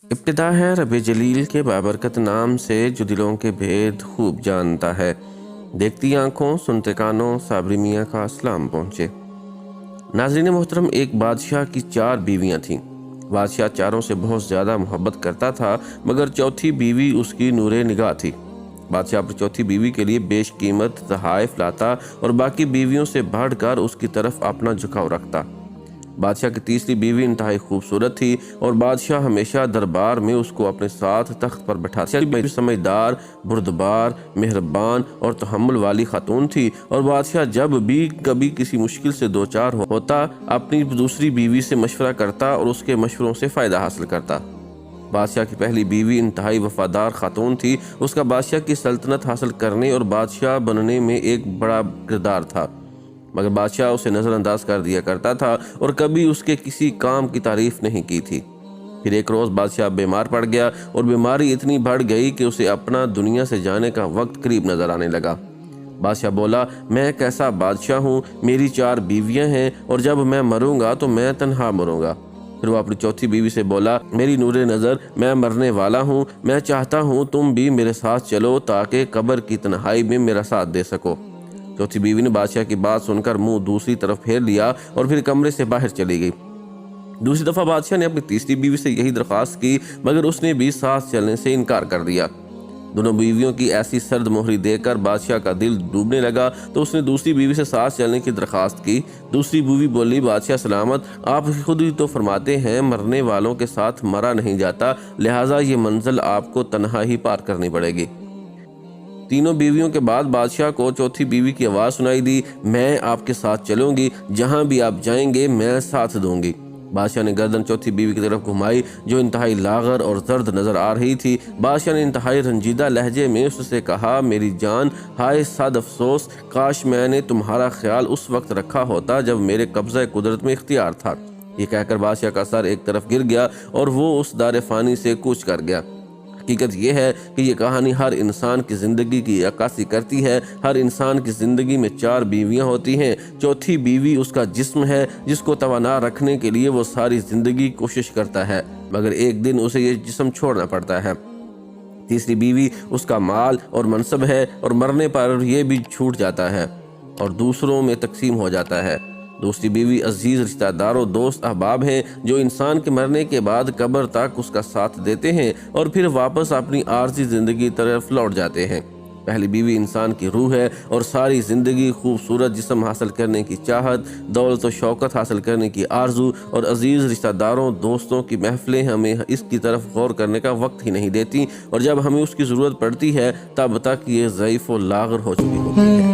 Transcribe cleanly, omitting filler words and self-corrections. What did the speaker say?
ابتدا ہے رب جلیل کے بابرکت نام سے جو دلوں کے بھید خوب جانتا ہے۔ دیکھتی آنکھوں سنتے کانوں صابری میاں کا اسلام پہنچے۔ ناظرین محترم، ایک بادشاہ کی 4 بیویاں تھیں۔ بادشاہ چاروں سے بہت زیادہ محبت کرتا تھا، مگر چوتھی بیوی اس کی نور نگاہ تھی۔ بادشاہ اپنی چوتھی بیوی کے لیے بیش قیمت تحائف لاتا اور باقی بیویوں سے بڑھ کر اس کی طرف اپنا جھکاؤ رکھتا۔ بادشاہ کی تیسری بیوی انتہائی خوبصورت تھی اور بادشاہ ہمیشہ دربار میں اس کو اپنے ساتھ تخت پر بٹھاتا۔ سمجھدار، بردبار، مہربان اور تحمل والی خاتون تھی اور بادشاہ جب بھی کبھی کسی مشکل سے دوچار ہوتا اپنی دوسری بیوی سے مشورہ کرتا اور اس کے مشوروں سے فائدہ حاصل کرتا۔ بادشاہ کی پہلی بیوی انتہائی وفادار خاتون تھی۔ اس کا بادشاہ کی سلطنت حاصل کرنے اور بادشاہ بننے میں ایک بڑا کردار تھا، مگر بادشاہ اسے نظر انداز کر دیا کرتا تھا اور کبھی اس کے کسی کام کی تعریف نہیں کی تھی۔ پھر ایک روز بادشاہ بیمار پڑ گیا اور بیماری اتنی بڑھ گئی کہ اسے اپنا دنیا سے جانے کا وقت قریب نظر آنے لگا۔ بادشاہ بولا، میں کیسا بادشاہ ہوں، میری 4 بیویاں ہیں اور جب میں مروں گا تو میں تنہا مروں گا۔ پھر وہ اپنی چوتھی بیوی سے بولا، میری نور نظر، میں مرنے والا ہوں، میں چاہتا ہوں تم بھی میرے ساتھ چلو تاکہ قبر کی تنہائی میں میرا ساتھ دے سکو۔ چوتھی بیوی نے بادشاہ کی بات سن کر منہ دوسری طرف پھیر لیا اور پھر کمرے سے باہر چلی گئی۔ دوسری دفعہ بادشاہ نے اپنی تیسری بیوی سے یہی درخواست کی، مگر اس نے بھی ساتھ چلنے سے انکار کر دیا۔ دونوں بیویوں کی ایسی سرد مہری دیکھ کر بادشاہ کا دل ڈوبنے لگا تو اس نے دوسری بیوی سے ساتھ چلنے کی درخواست کی۔ دوسری بیوی بولی، بادشاہ سلامت، آپ خود ہی تو فرماتے ہیں مرنے والوں کے ساتھ مرا نہیں جاتا، لہٰذا یہ منزل آپ کو تنہا ہی پار کرنی پڑے گی۔ تینوں بیویوں کے بعد بادشاہ کو چوتھی بیوی کی آواز سنائی دی، میں آپ کے ساتھ چلوں گی، جہاں بھی آپ جائیں گے میں ساتھ دوں گی۔ بادشاہ نے گردن چوتھی بیوی کی طرف گھمائی جو انتہائی لاغر اور زرد نظر آ رہی تھی۔ بادشاہ نے انتہائی رنجیدہ لہجے میں اس سے کہا، میری جان، ہائے صد افسوس، کاش میں نے تمہارا خیال اس وقت رکھا ہوتا جب میرے قبضہ قدرت میں اختیار تھا۔ یہ کہہ کر بادشاہ کا سر ایک طرف گر گیا اور وہ اس دار فانی سے کوچ کر گیا۔ حقیقت یہ ہے کہ یہ کہانی ہر انسان کی زندگی کی عکاسی کرتی ہے۔ ہر انسان کی زندگی میں 4 بیویاں ہوتی ہیں۔ چوتھی بیوی اس کا جسم ہے جس کو توانا رکھنے کے لیے وہ ساری زندگی کوشش کرتا ہے، مگر ایک دن اسے یہ جسم چھوڑنا پڑتا ہے۔ تیسری بیوی اس کا مال اور منصب ہے اور مرنے پر یہ بھی چھوٹ جاتا ہے اور دوسروں میں تقسیم ہو جاتا ہے۔ دوسری بیوی عزیز رشتہ داروں، دوست، احباب ہیں جو انسان کے مرنے کے بعد قبر تک اس کا ساتھ دیتے ہیں اور پھر واپس اپنی عارضی زندگی طرف لوٹ جاتے ہیں۔ پہلی بیوی انسان کی روح ہے اور ساری زندگی خوبصورت جسم حاصل کرنے کی چاہت، دولت و شوکت حاصل کرنے کی آرزو اور عزیز رشتہ داروں، دوستوں کی محفلیں ہمیں اس کی طرف غور کرنے کا وقت ہی نہیں دیتی، اور جب ہمیں اس کی ضرورت پڑتی ہے تب تک یہ ضعیف و لاغر ہو چکی ہوتی ہے۔